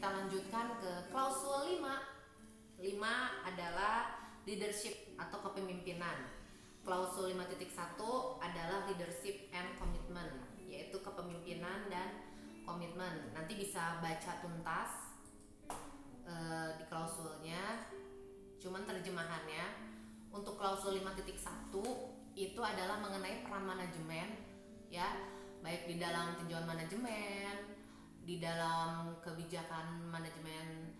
kita lanjutkan ke klausul 5. 5 adalah leadership atau kepemimpinan. Klausul 5.1 adalah leadership and commitment, yaitu kepemimpinan dan komitmen. Nanti bisa baca tuntas di klausulnya. Cuman terjemahannya untuk klausul 5.1 itu adalah mengenai peran manajemen, ya, baik di dalam tinjauan manajemen, di dalam kebijakan manajemen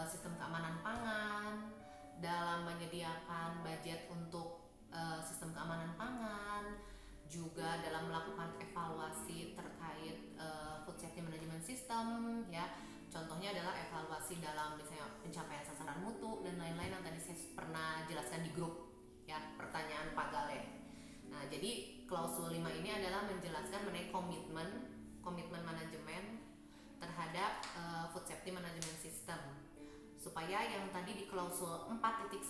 sistem keamanan pangan, dalam menyediakan budget untuk sistem keamanan pangan, juga dalam melakukan evaluasi terkait food safety management system, ya. Contohnya adalah evaluasi dalam misalnya pencapaian sasaran mutu dan lain-lain yang tadi saya pernah jelaskan di grup, ya, pertanyaan Pak Gale. Nah, jadi klausul 5 ini adalah menjelaskan mengenai komitmen manajemen terhadap food safety management system, supaya yang tadi di klausul 4.1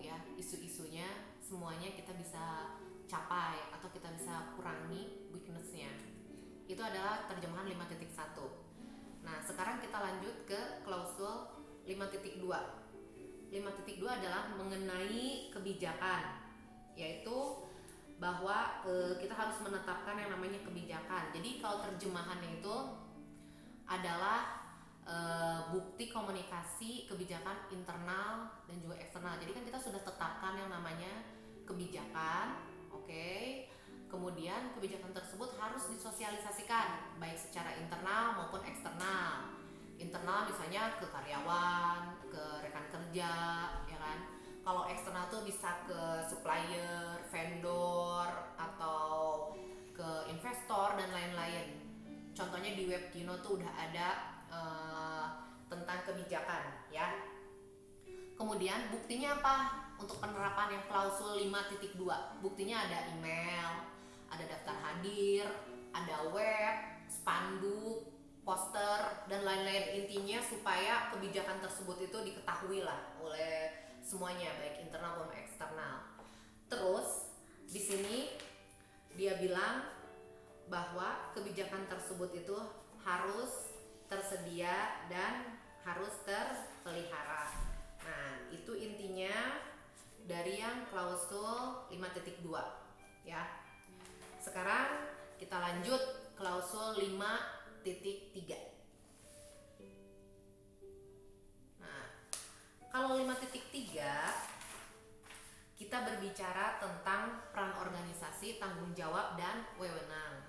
ya, isu-isunya semuanya kita bisa capai atau kita bisa kurangi weakness-nya. Itu adalah terjemahan 5.1. Nah, sekarang kita lanjut ke klausul 5.2. 5.2 adalah mengenai kebijakan, yaitu bahwa kita harus menetapkan yang namanya kebijakan. Jadi kalau terjemahannya itu adalah bukti komunikasi kebijakan internal dan juga eksternal. Jadi kan kita sudah tetapkan yang namanya kebijakan, oke. Kemudian kebijakan tersebut harus disosialisasikan baik secara internal maupun eksternal. Internal misalnya ke karyawan, ke rekan kerja, ya kan. Kalau eksternal tuh bisa ke supplier, vendor, atau ke investor dan lain-lain. Contohnya di web Kino tuh udah ada tentang kebijakan, ya. Kemudian buktinya apa untuk penerapan yang klausul 5.2? Buktinya ada email, ada daftar hadir, ada web, spanduk, poster, dan lain-lain. Intinya supaya kebijakan tersebut itu diketahui lah oleh semuanya, baik internal maupun eksternal. Terus di sini dia bilang bahwa kebijakan tersebut itu harus tersedia dan harus terpelihara. Nah, itu intinya dari yang klausul 5.2, ya. Sekarang kita lanjut klausul 5.3. Nah, kalau 5.3 kita berbicara tentang peran organisasi, tanggung jawab, dan wewenang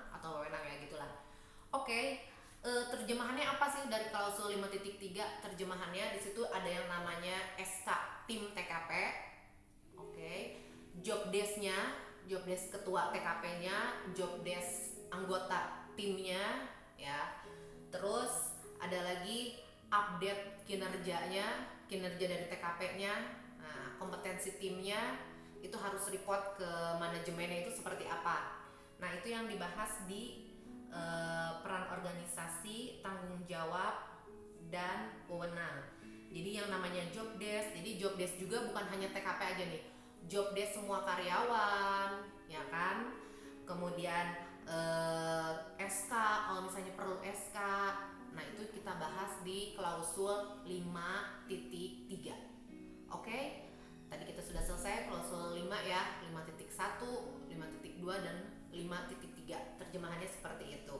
atau wewenang, ya gitulah. Oke, terjemahannya apa sih dari klausul 5.3? Terjemahannya di situ ada yang namanya SK tim TKP. Oke. Job desk ketua TKP-nya, job desk anggota timnya, ya. Terus ada lagi update kinerja dari TKP-nya. Nah, kompetensi timnya itu harus report ke manajemennya itu seperti apa. Nah, itu yang dibahas di peran organisasi, tanggung jawab, dan wewenang. Jadi yang namanya job desk, jadi job desk juga bukan hanya TKP aja nih. Job desk semua karyawan, ya kan? Kemudian SK, kalau misalnya perlu SK. Nah, itu kita bahas di klausul 5.3. Oke? Tadi kita sudah selesai klausul 5 ya, 5.1, 5.2 dan 5.3. Terjemahannya seperti itu.